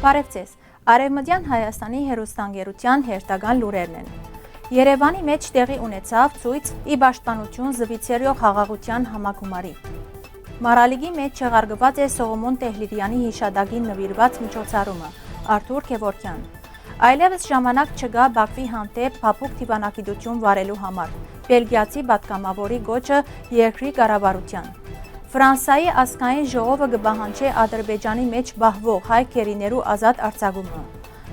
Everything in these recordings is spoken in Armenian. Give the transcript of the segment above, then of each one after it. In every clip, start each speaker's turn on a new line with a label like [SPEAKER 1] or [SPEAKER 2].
[SPEAKER 1] Բարև ձեզ, Արևմտյան Հայաստանի հեռուստաընկերության հերթական լուրերն են։ Երևանի մեջ տեղի ունեցավ ցույց ի պաշտպանություն Զվիթսերիո խաղաղության համագումարի։ Մարալիգի մեջ չեղարկված է Սողոմոն Տեհլիրյանի հիշադակին նվիրված միջոցառումը, Արթուր Քևորքյան։ Այլևս ժամանակ չկա Բաքվի հանդեպ փափուկ դիվանագիտություն վարելու համար, բելգիացի պատգամավորի գոչը երկրի կառավարության։ Ֆրանսիայի ազգային ժողովը կպահանջի Ադրբեջանի մեջ բահվող հայ գերիներու ազատ արձակումը։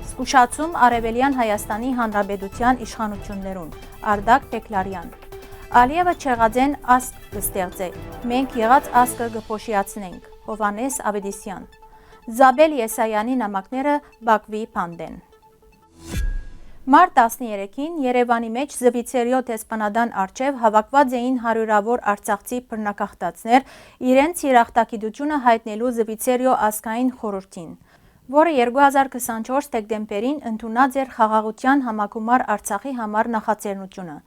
[SPEAKER 1] Զգուշացում Արևելյան Հայաստանի Հանրապետության իշխանություններուն, Արդակ Բեկլարյան։ Ալիևը չեղածեն ասկ կստեղծե, մենք եղած ասկը կփոշիացնենք, Հովանես Ավետիսյան։ Զաբել Եսայանի նամակները Բաքվի փանդեն։ Մարտ 13-ին Երևանի մեջ Զվիթսերիո դեսպանատան առջև հավաքված էին հարյուրավոր արցախցի բռնակախտածներ իրենց երախտագիտությունը հայտնելու Զվիթսերիո ազգային խորհրդին, որը 2024 դեկտեմբերին ընդունած էր խաղաղության համագումար Արցախի համար նախաձեռնությունը։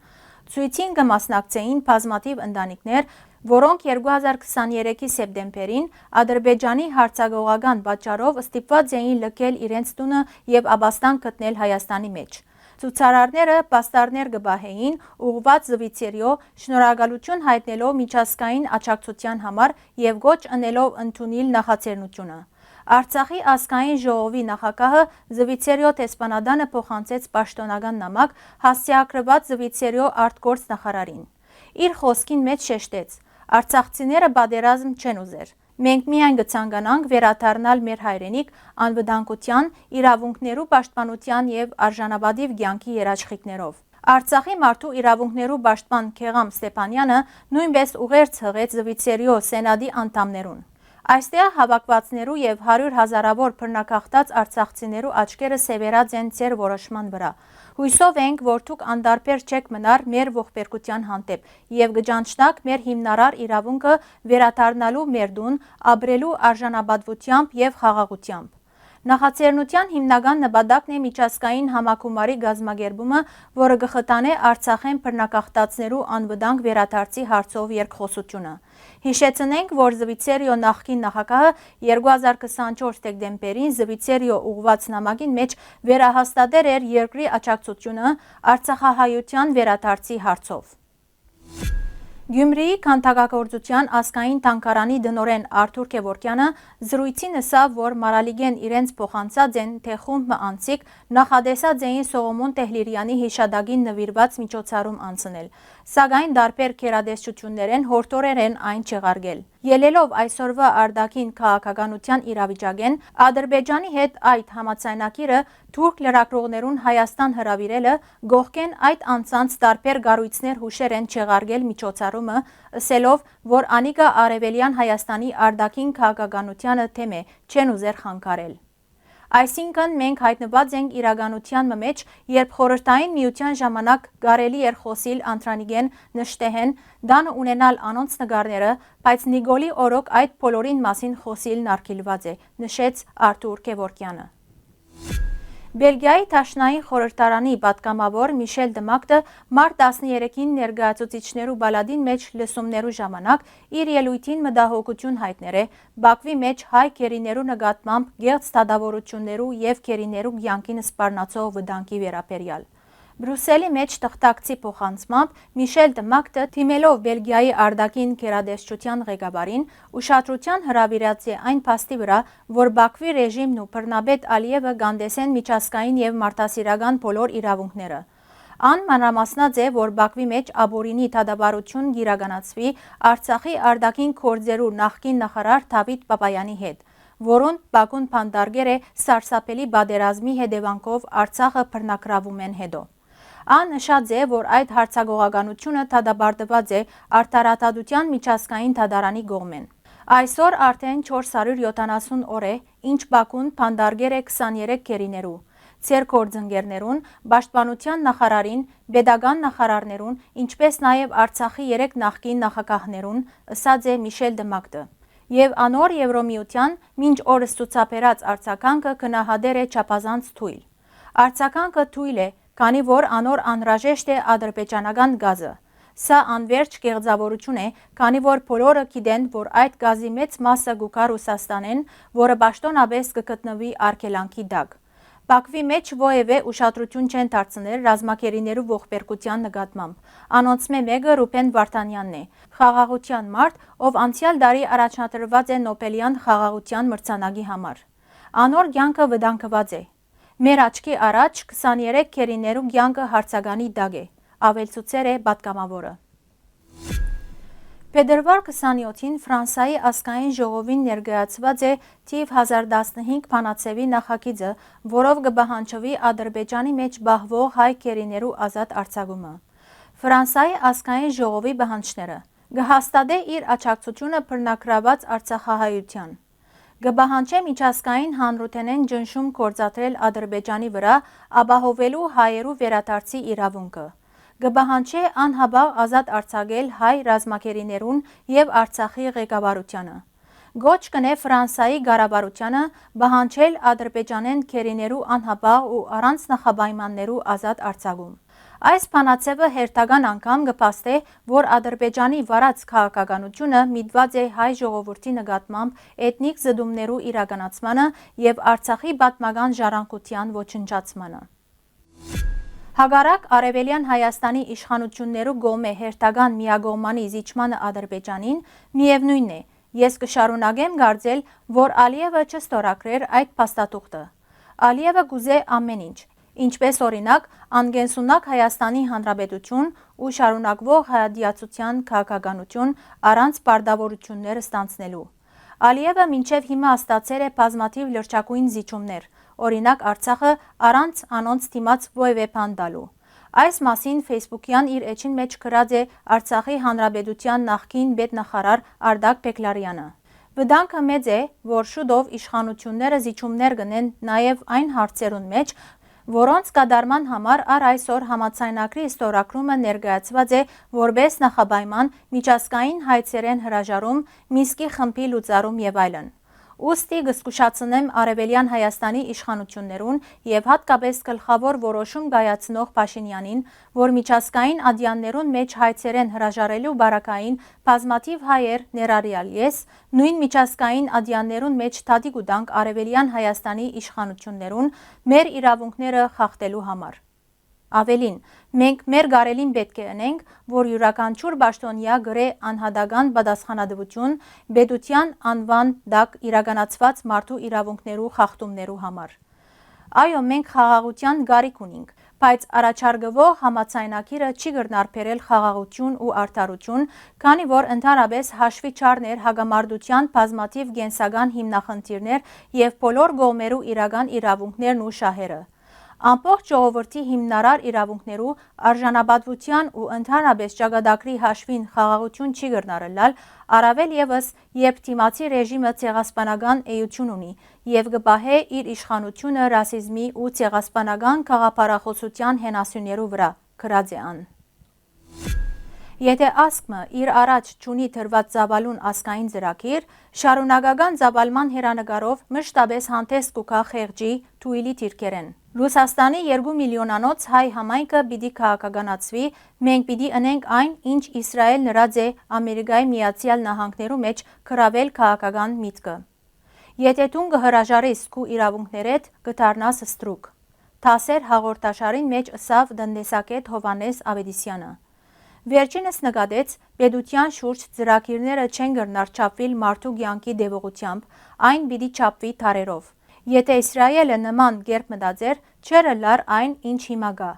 [SPEAKER 1] Ցույցին կմասնակցեին բազմաթիվ ընտանիքներ, որոնք 2023-ի սեպտեմբերին Ադրբեջանի հարձակողական պատճառով ստիպված էին լքել իրենց տունը եւ ապաստան գտնել Հայաստանի մեջ։ Ցուցարարները պաստառներ կբահեին ուղղված Զվիթսերիո, շնորհակալություն հայտնելով միջազգային աջակցության համար եւ գոչ ընելով ընդունել նախաձեռնությունը։ Արցախի ազգային ժողովի նախագահը Զվիթսերիո դեսպանատանը փոխանցեց պաշտոնական նամակ հասցեագրված Զվիթսերիո արտգործ նախարարին։ Իր խոսքին մեջ շեշտեց. Արցախցիները պատերազմ չեն ուզեր։ Մենք միայն կցանկանանք վերադառնալ մեր հայրենիք անվտանգության, իրավունքներու պաշտպանության եւ արժանապատիվ կյանքի երաշխիքներով։ Արցախի մարդու իրավունքներու պաշտպան Քեղամ Ստեփանյանը նույնպես ուղերձ հղեց Զվիթսերիո սենատի անդամներուն։ Այստեղ հավաքվածներու եւ 100 հազարավոր բռնակախտած արցախցիներու աչքերը սևերած են ձեր որոշման վրա։ Հույսով ենք, որ դուք անդարբեր չեք մնար մեր ողբերգության հանդեպ եւ կճանչնաք մեր հիմնարար իրավունքը վերադառնալու մեր տուն, ապրելու արժանապատվությամբ եւ խաղաղությամբ։ Նախաձեռնության հիմնական նպատակն է միջազգային համագումարի կազմակերպումը, որը կխտանե Արցախեն բռնակախտածներու անվտանգ վերադարձի հարցով երկխոսությունը։ Հիշեցնենք, որ Զվիթսերիո նախկին նախագահը 2024 դեկտեմբերին Զվիթսերիո ուղղված նամակին մեջ վերահաստատել էր երկրի աջակցությունը արցախահայության վերադարձի հարցով։ Գյումրիի քանդակագործության ազգային թանգարանի տնօրեն Արթուր Քևորքյանը զրույցին ասավ, որ Մարալիգեն իրենց փոխանցած են, թե խումբը անցիկ նախադեսած էին Սողոմոն Տեհլիրյանի հիշադակին նվիրված միջոցառում անցնել, սակայն դարբեր քերադեսչություններեն հորտորեն այն չեղարկել։ Ելելով այսօրվա արտաքին քաղաքականության իրավիճակեն, Ադրբեջանի հետ այդ համաձայնագիրը թուրք լրագրողներուն Հայաստան հրավիրելը գողքեն այդ անձանց տարբեր կառույցներ հուշեր են չեղարկել միջոցառումը, ասելով, որ անիկա Արևելյան Հայաստանի արտաքին քաղաքականությանը թեմ է, չեն ուզեր խանգարել։ Այսինքն մենք հայտնված ենք իրականության մեջ, երբ խորհրդային միության ժամանակ կարելի էր խոսիլ Անդրանիկեն, նշտեհեն, դանը ունենալ անոնց նկարները, բայց Նիկոլի օրոք այդ բոլորին մասին խոսիլն արգելված է, նշեց Արթուր Քևորքյանը։ Բելգիայի Դաշնային խորհրդարանի պատգամավոր Միշել Դմակտը մարտ 13-ին ներկայացուցիչներու բալադին մեջ լսումներու ժամանակ իր ելույթին մտահոգություն հայտներ է Բաքվի մեջ հայ գերիներու նկատմամբ գեղձ դատավորություններու եւ գերիներու կյանքին սպառնացող վտանգի վերաբերյալ։ Բրուսելի մեջ թղթակցի փոխանցմամբ Միշել Դմակտը թիմելով Բելգիայի արտաքին գերադեսչության ղեկավարին ուշադրության հրավիրած է այն փաստի վրա, որ Բաքվի ռեժիմն ու բռնապետ Ալիևը կանդեսեն միջազգային եւ մարդասիրական բոլոր իրավունքները։ Ան մանրամասնած է, որ Բաքվի մեջ ապօրինի դատաբարություն կիրականացվի Արցախի արտաքին գործերու նախկին նախարար Դավիթ Պապայանի հետ, որոնց Բաքուն փանդարգեր է սարսափելի պատերազմի հետևանքով Արցախը բռնակրավում են հետո։ Ան նշած է, որ այդ հարձակողականությունը դատապարտված է Արտարադատության միջազգային դատարանի կողմեն։ Այսօր արդեն 470 օր է, ինչ Բաքուն փանդարգեր է 23 գերիներու, ցերկորձընկերներուն, պաշտպանության նախարարին, պետական նախարարներուն, ինչպես նաև Արցախի 3 նախկին նախագահներուն, ըսած է Միշել Դմակտը։ Եվ անոր Եվրոմիության մինչ օրս ցուցաբերած արձագանքը գնահատել է չափազանց թույլ։ Արձագանքը թույլ է, քանի որ անոր անհրաժեշտ է ադրբեջանական գազը։ Սա անվերջ կեղծավորություն է, քանի որ բոլորը գիտեն, որ այդ գազի մեծ մասը գուկա Ռուսաստանեն, որը պաշտոնապես կգտնվի արգելանքի տակ։ Բաքվի մեջ ովևէ ուշադրություն չեն դարձնել ռազմակերիներու ողբերգության նկատմամբ։ Անոնցմե մեկը Ռուբեն Վարդանյանն է, խաղաղության մարդ, ով անցյալ տարի առաջադրված է Նոբելյան խաղաղության մրցանակի համար։ Անոր կյանքը վտանգված է։ Մեր աչքի առաջ 23 քերիներու կյանքը հարցականի տակ է, ավելցուցեր է պատգամավորը։ Փետրվար 27-ին Ֆրանսիայի ազգային ժողովին ներկայացված է թիվ 1015 բանաձևի նախագիծը, որով կպահանջվի Ադրբեջանի մեջ բահվող հայ քերիներու ազատ արձակումը։ Ֆրանսիայի ազգային ժողովի պահանջները կհաստատե իր աջակցությունը բռնագրաված արցախահայության, կպահանջե միջազգային հանրութենեն ճնշում գործադրել Ադրբեջանի վրա, ապահովելու հայերու վերադարձի իրավունքը, կպահանջե անհապաղ ազատ արձակել հայ ռազմակերիներուն եւ Արցախի ղեկավարությանը։ Գոչ կնե Ֆրանսիայի կառավարությանը պահանջել Ադրբեջանեն քերիներու անհապաղ ու առանց նախապայմաններու ազատ արձակում։ Այս բանաձևը հերթական անգամ կփաստե, որ Ադրբեջանի վարած քաղաքականությունը միտված է հայ ժողովրդի նկատմամբ էթնիկ զդումներու իրականացմանը եւ Արցախի պատմական ժառանգության ոչնչացմանը։ Հակառակ Արևելյան Հայաստանի իշխանություններու կողմէ հերթական միակողմանի զիջմանը Ադրբեջանին, միևնույն է, ես կշարունակեմ կարծել, որ Ալիևը չստորագրեր այդ փաստաթուղթը։ Ալիևը կուզե ամեն ինչ, ինչպես օրինակ անգենսունակ Հայաստանի Հանրապետություն ու շարունակվող հայատյացության քաղաքականություն առանց պարտավորություններ ստանձնելու։ Ալիևը մինչև հիմա ստացել է բազմաթիվ լրջագույն զիջումներ, օրինակ Արցախը առանց անոնց դիմաց ովևէ բան տալու։ Այս մասին Facebook-յան իր էջին մեջ գրած է Արցախի Հանրապետության նախկին պետնախարար Արտակ Բեկլարյանը։ Վտանգը մեծ է, որ շուտով իշխանությունները զիջումներ կնեն նաև այն հարցերուն մեջ, որոնց կատարման համար առ այսօր համաձայնագրի ստորագրումը ներկայացված է որպես նախապայման միջազգային հայցերեն հրաժարում, Մինսկի խմբի լուծարում եւ այլն։ Ուստի կզգուշացնեմ Արևելյան Հայաստանի իշխանություններուն եւ հատկապես գլխավոր որոշում կայացնող Փաշինյանին, որ միջազգային ադյաններուն մեջ հայցերեն հրաժարելու բարակային բազմաթիվ հայեր ներառյալ ես, նույն միջազգային ադյաններուն մեջ թադի կուտանք Արևելյան Հայաստանի իշխանություններուն մեր իրավունքները խախտելու համար։ Ավելին, մենք մեր գարելին պետք է ընենք, որ յուրաքանչյուր պաշտոնյա գրե անհատական պատասխանատվություն պետության անվան տակ իրականացված մարդու իրավունքներու խախտումներու համար։ Այո, մենք խաղաղության գարիք ունենք, բայց առաջարկվող համաձայնագիրը չի կրնարբերել խաղաղություն ու արդարություն, քանի որ ընդհանրապես հաշվի չառներ հագամարտության բազմաթիվ կենսական հիմնախնդիրներ եւ բոլոր կողմերու իրական իրավունքներն ու շահերը։ Ամբողջ ժողովրդի հիմնարար իրավունքներու արժանապատվության ու ընդհանրապես ճակատագրի հաշվին խաղաղություն չի կրնարելալ, առավել եւս երբ դիմացի ռեժիմը ցեղասպանական էություն ունի եւ կպահե իր իշխանությունը ռասիզմի ու ցեղասպանական գաղափարախոսության հենասյուներու վրա, գրած է ան։ Եթե ասկմը իր առաջ չունի դրված ծավալուն ազգային ծրագիր, շարունակական ծավալման հերանեկարով մշտապես հանդես կուքա խեղճի թույլի դիրքերեն։ Ռուսաստանի 2 միլիոնանոց հայ համայնքը պիտի քաղաքականացվի, մենք պիտի ընենք այն, ինչ Իսրայել նրած է Ամերիկայի Միացյալ Նահանգներու մեջ գրավել քաղաքական միտքը։ Եթե դու կհրաժարես քու իրավունքներդ, կդառնաս ստրուկ։ Թասեր հաղորդաշարին մեջ ըսավ տնտեսագետ Հովհաննես Ավետիսյանը։ Վերջինս նկատեց, պետության շուրջ ծրագիրները չեն կրնար չափվել մարդու կյանքի դեպողությամբ, այն պիտի չափվի թարերով։ Եթե Իսրայելը նման կերպ մտածեր, չէր լար այն, ինչ հիմա կա։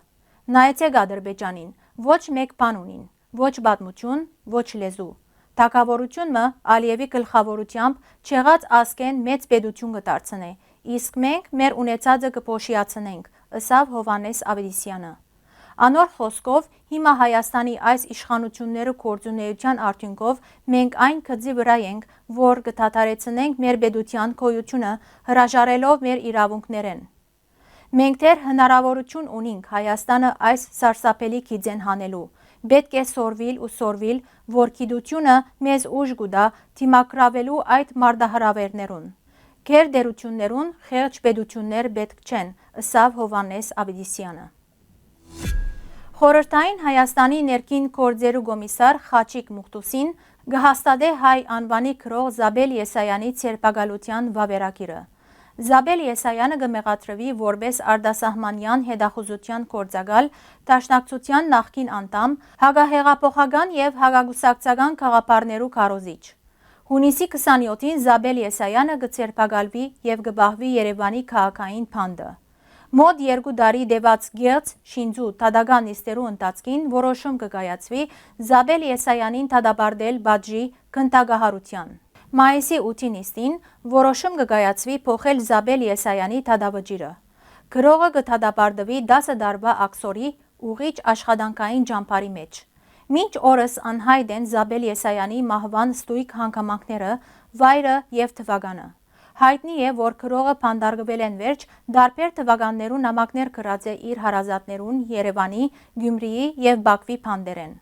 [SPEAKER 1] Նայեցեք Ադրբեջանին, ոչ մեկ բան ունին, ոչ պատմություն, ոչ լեզու։ Թագավորությունը Ալիևի գլխավորությամբ չեղած ազգեն մեծ պետություն կդարձնե, իսկ մենք մեր ունեցածը կփոշիացնենք, ըսավ Հովհաննես Ավետիսյանը։ Անոր խոսքով հիմա Հայաստանի այս իշխանությունները գործունեության արդյունքով մենք այն գծի վրա ենք, որ կդադարեցնենք մեր պետության գոյությունը, հրաժարելով մեր իրավունքներեն։ Մենք դեռ հնարավորություն ունենք Հայաստանը այս սարսափելի գիծեն հանելու։ Պետք է սորվիլ ու սորվիլ, որ գիտությունը մեզ ուժ կուտա դիմակրավելու այդ մարտահրավերներուն։ Գեր դերություններուն խեղճ պետություններ պետք չեն, ըսավ Հովհաննես Ավետիսյանը։ Խորհրդային Հայաստանի ներքին գործերու գոմիսար Խաչիկ Մուխտուսին գհաստատե հայ անվանի քրող Զաբել Եսայանի ցերպակալության վավերակիրը։ Զաբել Եսայանը կմեղադրվի որպես արտասահմանյան հետախուզության գործակալ, դաշնակցության նախկին անդամ, հակահեղափոխական եւ հակագուսակցական խաղապարներու քարոզիչ։ Հունիսի 27-ին Զաբել Եսայանը կցերպակալվի եւ կբահվի Երևանի քաղաքային փանդը։ Մոտ 2 տարի դեված գերց շինձու թադական նիստերու ընթացքին որոշում կկայացվի Զաբել Եսայանին թադաբարդել բաժի քննագահարության։ Մայիսի 8-ի նիստին որոշում կկայացվի փոխել Զաբել Եսայանի թադավճիրը։ Գրողը կթադաբարդվի 10 տարվա աքսորի ուղիչ աշխատանքային ճամփարի մեջ։ Մինչ օրս անհայտ են Զաբել Եսայանի մահվան ստույգ հանգամանքները, վայրը եւ թվականը։ Հայտնի է, որ քրողը փանդարգվել են վերջ դարբեր թվականներու նամակներ գրած է իր հարազատներուն Երևանի, Գյումրիի եւ Բաքվի փանդերեն։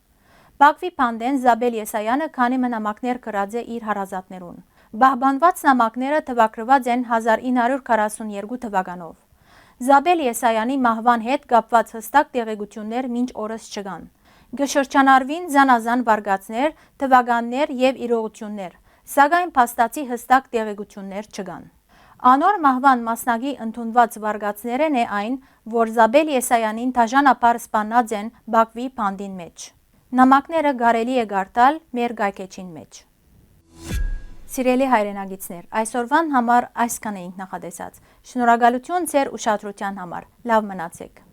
[SPEAKER 1] Բաքվի փանդեն Զաբել Եսայանը քանի նամակներ գրած է իր հարազատներուն։ Բահբանված նամակները թվակրված են 1942 թվականով։ Զաբել Եսայանի մահվան հետ կապված հստակ տեղեկություններ մինչ օրս չկան։ Գշրջանարվին զանազան վարկածներ, թվականներ եւ իրողություններ, սակայն փաստացի հստակ տեղեկություններ չկան։ Անոր մահվան մասնակի ընդունված վարկածներն է այն, որ Զաբել Եսայանին դաժանաբար սպանած են Բաքվի փանդին մեջ։ Նամակները կարելի է կարդալ մեր գայքեչին մեջ։ Սիրելի հայրենագիտներ, այսօրվան համար այսքան էինք նախատեսած։ Շնորհակալություն ձեր ուշադրության համար։ Լավ մնացեք։